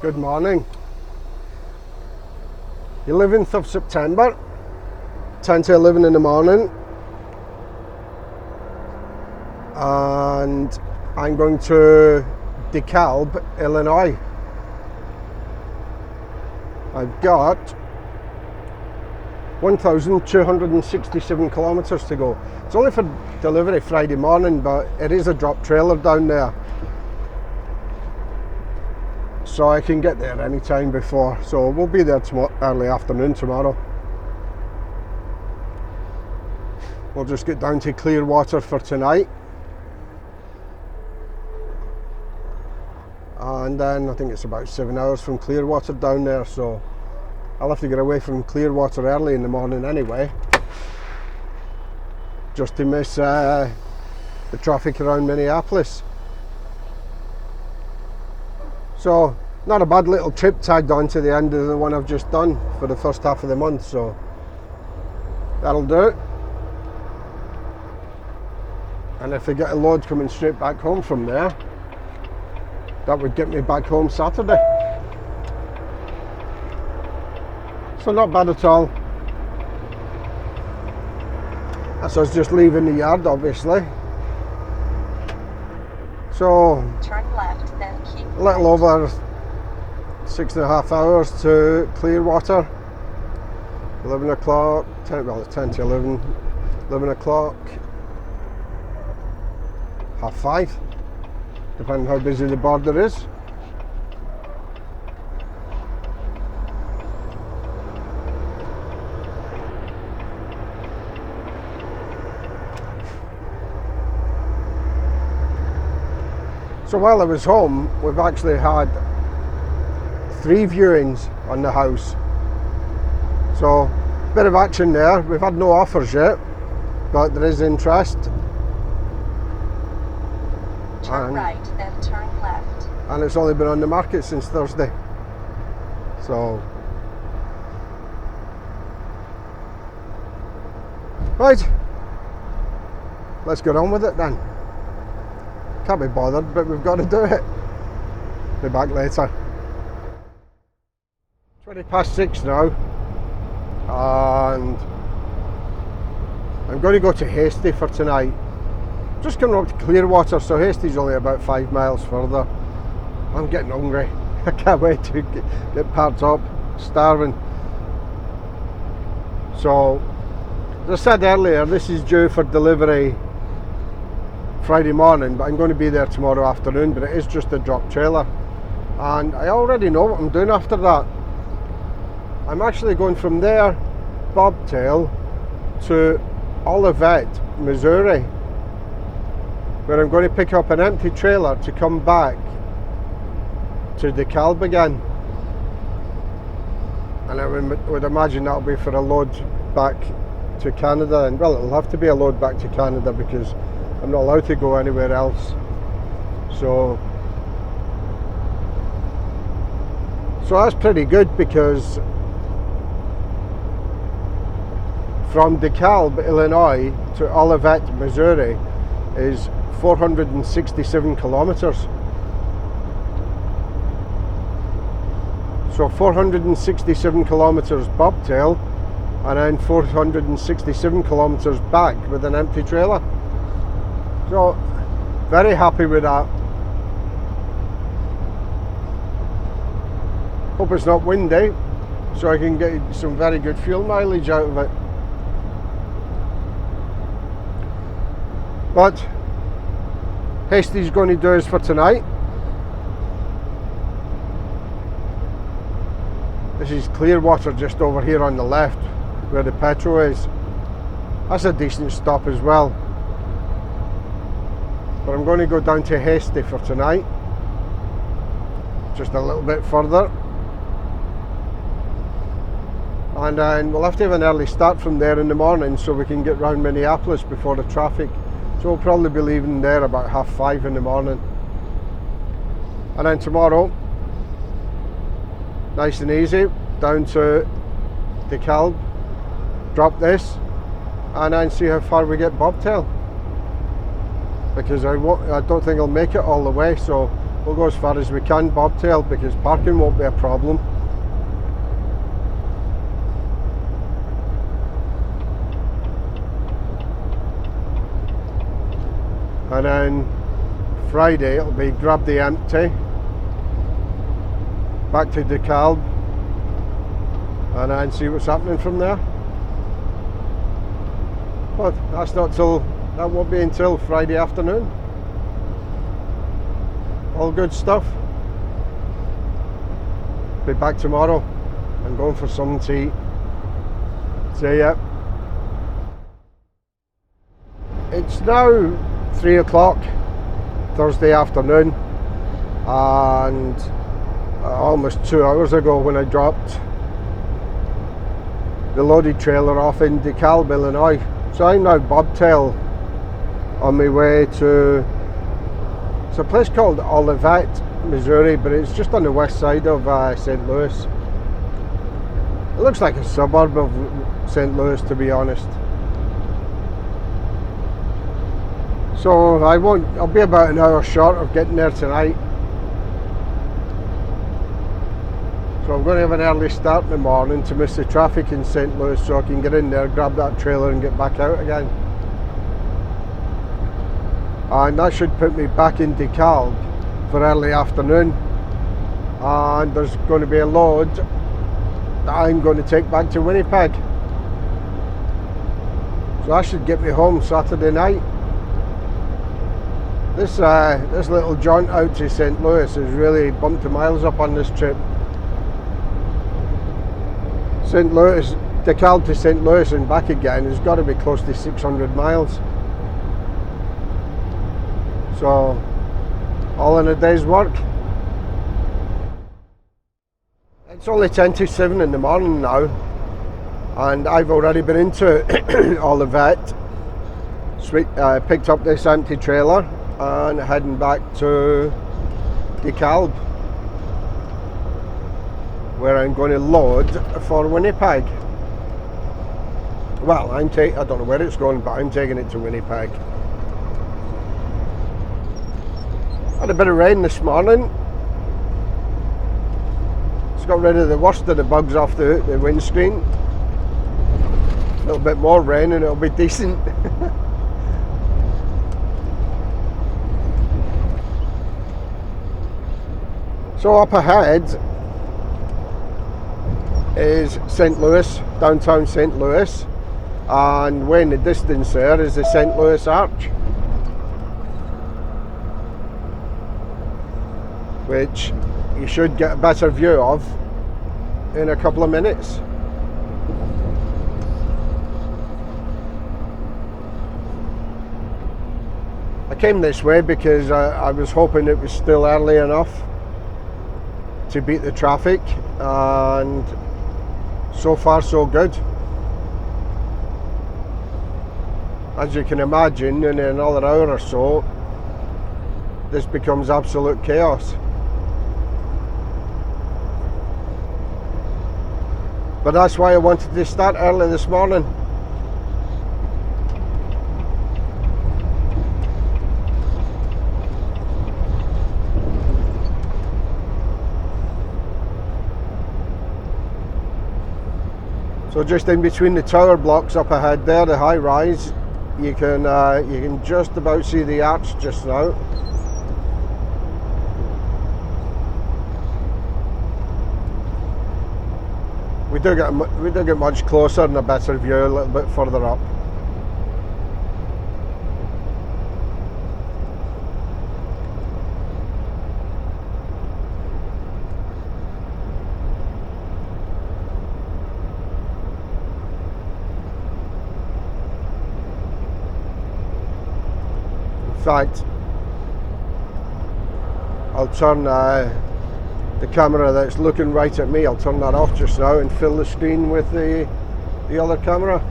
Good morning. 11th of September, 10 to 11 in the morning, and I'm going to DeKalb, Illinois. I've got 1,267 kilometers to go. It's only for delivery Friday morning, but it is a drop trailer down there, so I can get there any time before. So we'll be there early afternoon tomorrow. We'll just get down to Clearwater for tonight, and then I think it's about 7 hours from Clearwater down there, so I'll have to get away from Clearwater early in the morning anyway, just to miss the traffic around Minneapolis. So not a bad little trip tagged on to the end of the one I've just done for the first half of the month, so that'll do it. And if I get a load coming straight back home from there, that would get me back home Saturday. So not bad at all. That's us just leaving the yard, obviously. So turn left, then keep a little over 6.5 hours to Clearwater. 11 o'clock, 10 to 11, 11 o'clock, 5:30, depending how busy the border is. So while I was home, we've actually had 3 viewings on the house. So, bit of action there. We've had no offers yet, but there is interest. turn right, then turn left. And it's only been on the market since Thursday. So, right, let's get on with it then. Can't be bothered, but we've got to do it. Be back later. 6:20 now, and I'm going to go to Hasty for tonight. Just coming up to Clearwater, so Hasty's only about 5 miles further. I'm getting hungry. I can't wait to get packed up, starving. So, as I said earlier, this is due for delivery Friday morning, but I'm going to be there tomorrow afternoon, but it is just a drop trailer. And I already know what I'm doing after that. I'm actually going from there, Bobtail, to Olivet, Missouri, where I'm going to pick up an empty trailer to come back to DeKalb again. And I would imagine that'll be for a load back to Canada, and well, it'll have to be a load back to Canada because I'm not allowed to go anywhere else. So that's pretty good, because from DeKalb, Illinois to Olivet, Missouri is 467 kilometers. So 467 kilometers bobtail, and then 467 kilometers back with an empty trailer. So very happy with that. Hope it's not windy, so I can get some very good fuel mileage out of it. But Hasty's going to do us for tonight. This is Clearwater just over here on the left, where the petrol is. That's a decent stop as well. But I'm going to go down to Hasty for tonight, just a little bit further. And then we'll have to have an early start from there in the morning so we can get round Minneapolis before the traffic. So we'll probably be leaving there about 5:30 in the morning. And then tomorrow, nice and easy, down to DeKalb, drop this, and then see how far we get bobtail. Because I don't think I'll make it all the way, so we'll go as far as we can bobtail, because parking won't be a problem. And then Friday it'll be grab the empty, back to DeKalb, and then see what's happening from there. But that won't be until Friday afternoon. All good stuff. Be back tomorrow and going for something to eat. See ya. It's now 3 o'clock Thursday afternoon, and almost 2 hours ago when I dropped the loaded trailer off in DeKalb, Illinois. So I'm now bobtail on my way to, it's a place called Olivet, Missouri, but it's just on the west side of St. Louis. It looks like a suburb of St. Louis, to be honest. So I'll be about an hour short of getting there tonight. So I'm going to have an early start in the morning to miss the traffic in St. Louis, so I can get in there, grab that trailer and get back out again. And that should put me back in DeKalb for early afternoon. And there's going to be a load that I'm going to take back to Winnipeg. So that should get me home Saturday night. This little jaunt out to St. Louis has really bumped the miles up on this trip. St. Louis, DeKalb to St. Louis and back again has got to be close to 600 miles. So, all in a day's work. It's only 10 to 7 in the morning now, and I've already been into Olivet, picked up this empty trailer and heading back to DeKalb, where I'm going to load for Winnipeg. Well, I don't know where it's going, but I'm taking it to Winnipeg. Had a bit of rain this morning. It's got rid of the worst of the bugs off the windscreen. A little bit more rain and it'll be decent. So up ahead is St. Louis, downtown St. Louis, and way in the distance there is the St. Louis Arch, which you should get a better view of in a couple of minutes. I came this way because I was hoping it was still early enough to beat the traffic, and so far so good. As you can imagine, in another hour or so this becomes absolute chaos. But that's why I wanted to start early this morning. So just in between the tower blocks up ahead there, the high rise, you can just about see the arch just now. We do get much closer and a better view a little bit further up. In fact, I'll turn the camera that's looking right at me, I'll turn that off just now and fill the screen with the other camera.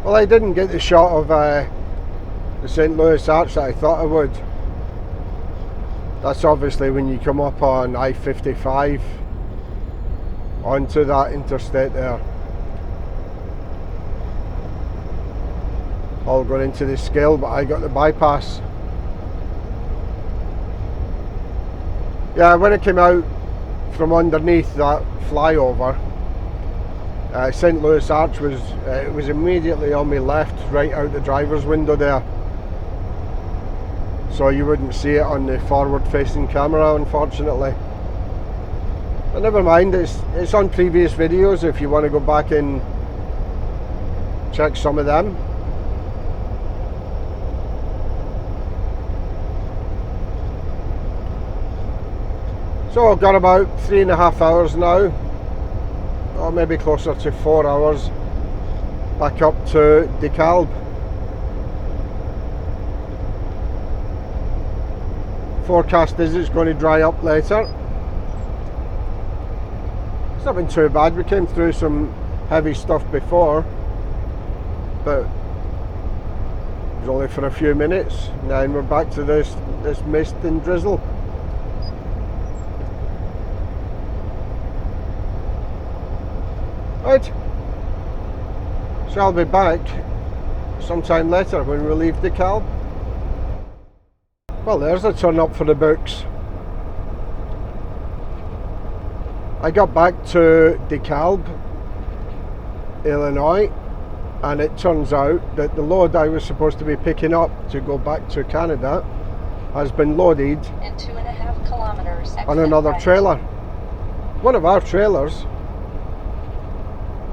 Well, I didn't get the shot of the St. Louis Arch that I thought I would. That's obviously when you come up on I-55 onto that interstate there. All going into the scale, but I got the bypass. Yeah, when it came out from underneath that flyover, St. Louis Arch was it was immediately on my left, right out the driver's window there. So you wouldn't see it on the forward-facing camera, unfortunately. But never mind, it's on previous videos if you want to go back and check some of them. So I've got about 3.5 hours now, or maybe closer to 4 hours, back up to DeKalb. Forecast is it's going to dry up later. It's not been too bad. We came through some heavy stuff before, but it was only for a few minutes. Now we're back to this mist and drizzle. Right, so I'll be back sometime later when we leave DeKalb. Well, there's a turn up for the books. I got back to DeKalb, Illinois, and it turns out that the load I was supposed to be picking up to go back to Canada has been loaded In 2.5 kilometers, on another right. trailer. One of our trailers,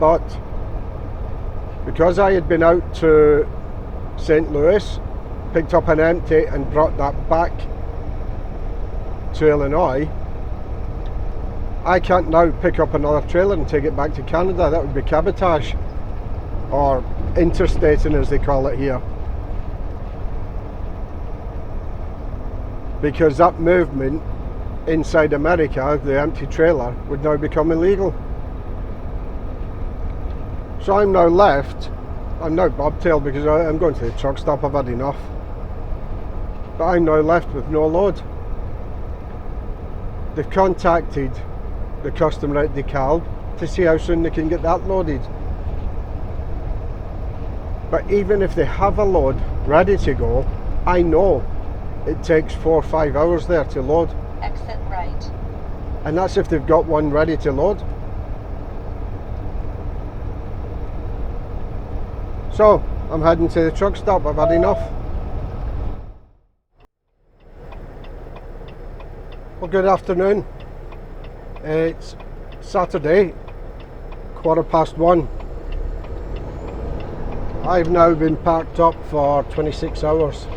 but because I had been out to St. Louis, picked up an empty and brought that back to Illinois, I can't now pick up another trailer and take it back to Canada. That would be cabotage, or interstating as they call it here, because that movement inside America, the empty trailer, would now become illegal. So I'm now left, I'm now bobtailed because I'm going to the truck stop, I've had enough. But I'm now left with no load. They've contacted the customer at DeKalb to see how soon they can get that loaded. But even if they have a load ready to go, I know it takes 4 or 5 hours there to load. Exit right. And that's if they've got one ready to load. So I'm heading to the truck stop, I've had enough. Well, good afternoon. It's Saturday, 1:15. I've now been parked up for 26 hours.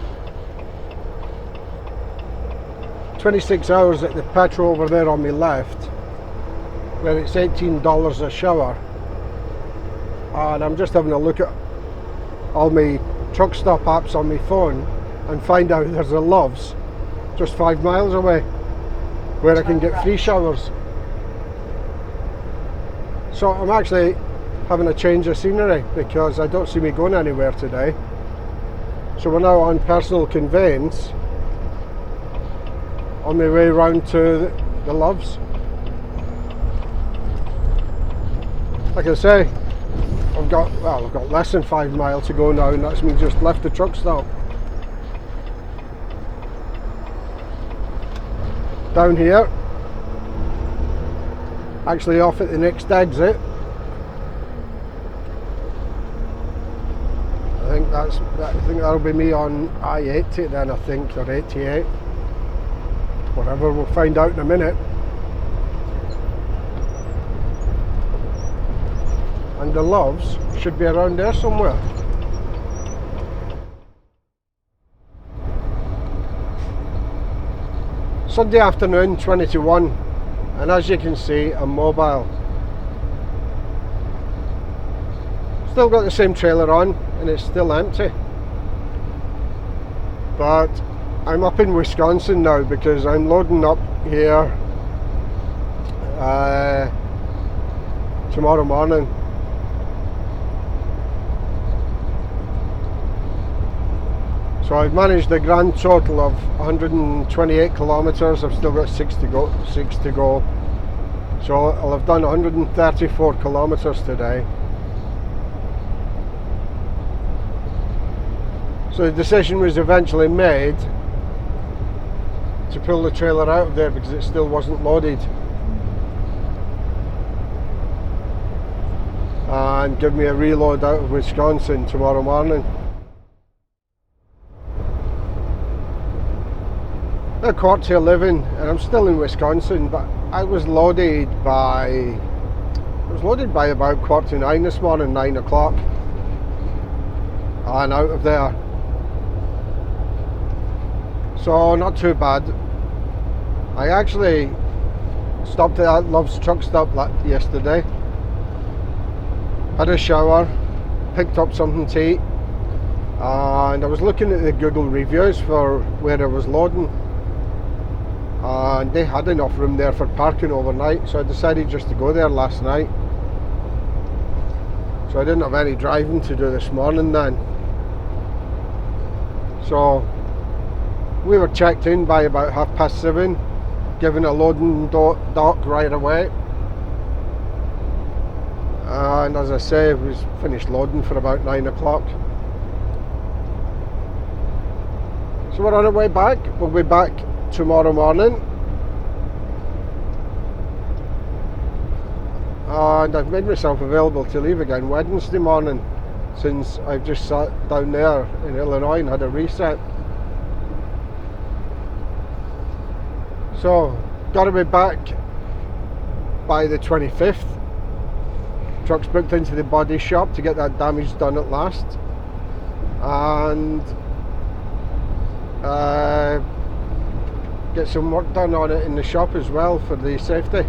26 hours at the petrol over there on my left, where it's $18 a shower. And I'm just having a look at all my truck stop apps on my phone and find out there's a Love's just 5 miles away where I can get free showers. So I'm actually having a change of scenery because I don't see me going anywhere today. So we're now on personal conveyance on my way round to the Love's. Like I say, I've got less than 5 miles to go now, and that's me just left the truck stop. Down here, actually off at the next exit. I think that'll be me on I-80 then, I think, or 88. Whatever, we'll find out in a minute. And the Love's should be around there somewhere. Sunday afternoon, 20 to 1, and as you can see, I'm mobile. Still got the same trailer on, and it's still empty. But I'm up in Wisconsin now because I'm loading up here tomorrow morning. So I've managed a grand total of 128 kilometres. I've still got 6 to go. So I'll have done 134 kilometres today. So the decision was eventually made to pull the trailer out of there because it still wasn't loaded, and give me a reload out of Wisconsin tomorrow morning. Now 11:15 and I'm still in Wisconsin, but I was loaded by about 9:15 this morning, 9 o'clock, and out of there. So not too bad. I actually stopped at Love's truck stop yesterday, had a shower, picked up something to eat, and I was looking at the Google reviews for where I was loading, and they had enough room there for parking overnight, so I decided just to go there last night. So I didn't have any driving to do this morning then. So we were checked in by about 7:30, given a loading dock right away, and as I say, we finished loading for about 9 o'clock. So we're on our way back. We'll be back tomorrow morning, and I've made myself available to leave again Wednesday morning, since I've just sat down there in Illinois and had a reset. So, got to be back by the 25th. Truck's booked into the body shop to get that damage done at last, and get some work done on it in the shop as well for the safety.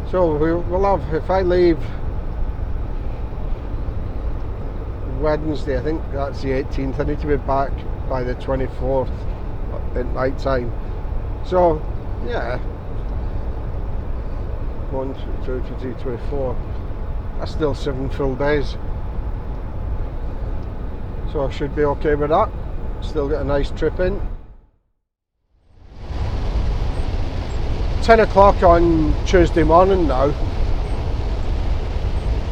So we'll have, if I leave Wednesday, I think that's the 18th, I need to be back by the 24th at night time. So yeah, 1, 2, 3, 24, that's still 7 full days, so I should be okay with that. Still get a nice trip in. 10 o'clock on Tuesday morning now,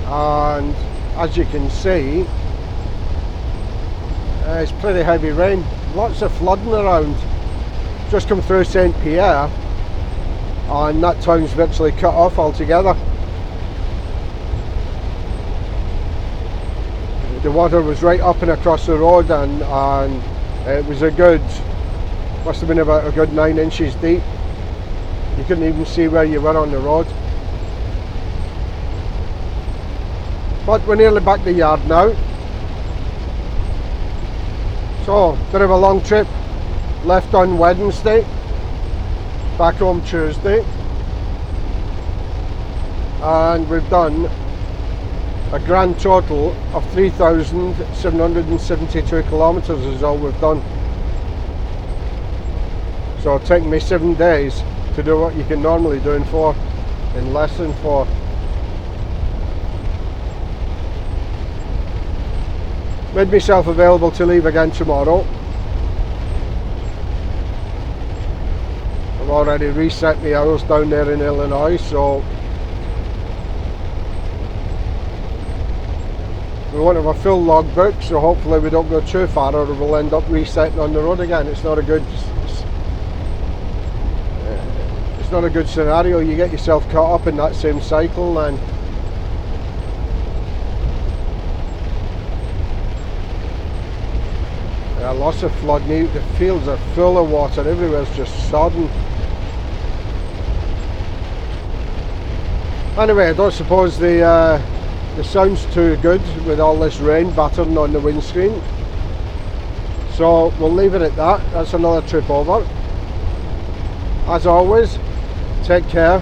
and as you can see, it's pretty heavy rain, lots of flooding around. Just come through St. Pierre and that town's virtually cut off altogether. The water was right up and across the road, and it was must have been about a good 9 inches deep. You couldn't even see where you were on the road. But we're nearly back to the yard now. So, bit of a long trip. Left on Wednesday, back home Tuesday. And we've done a grand total of 3,772 kilometres is all we've done. So it's taken me 7 days to do what you can normally do in less than 4. Made myself available to leave again tomorrow. I've already reset my hours down there in Illinois, so we won't have a full logbook, so hopefully we don't go too far or we'll end up resetting on the road again. It's not a good scenario. You get yourself caught up in that same cycle, and lots of flooding. The fields are full of water, everywhere's just sodden. Anyway, I don't suppose the sound's too good with all this rain battering on the windscreen, so we'll leave it at that. That's another trip over. As always, take care,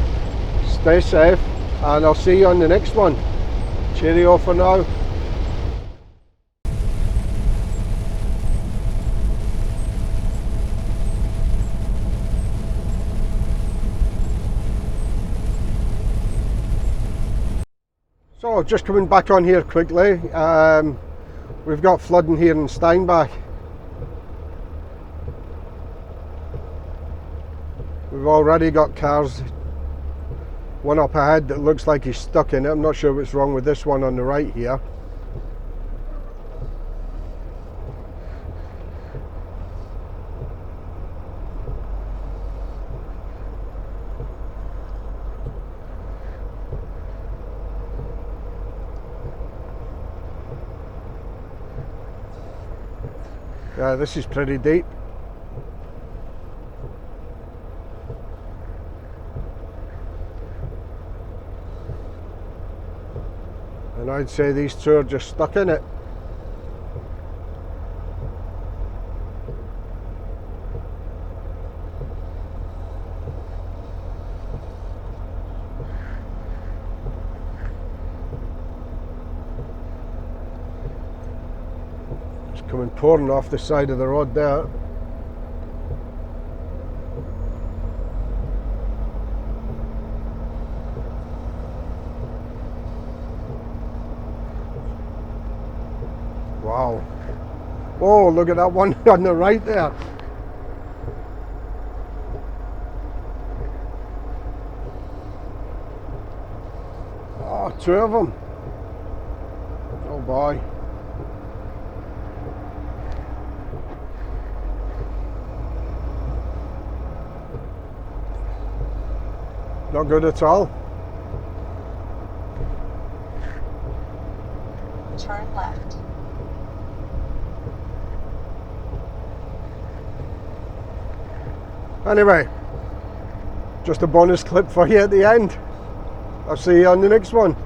stay safe, and I'll see you on the next one. Cheerio for now. So just coming back on here quickly, we've got flooding here in Steinbach. We've already got cars, one up ahead that looks like he's stuck in it. I'm not sure what's wrong with this one on the right here. Yeah, this is pretty deep. And I'd say these two are just stuck in it. Coming pouring off the side of the road there. Wow. Oh, look at that one on the right there. Oh, two of them. Oh boy. Not good at all. Turn left. Anyway, just a bonus clip for you at the end. I'll see you on the next one.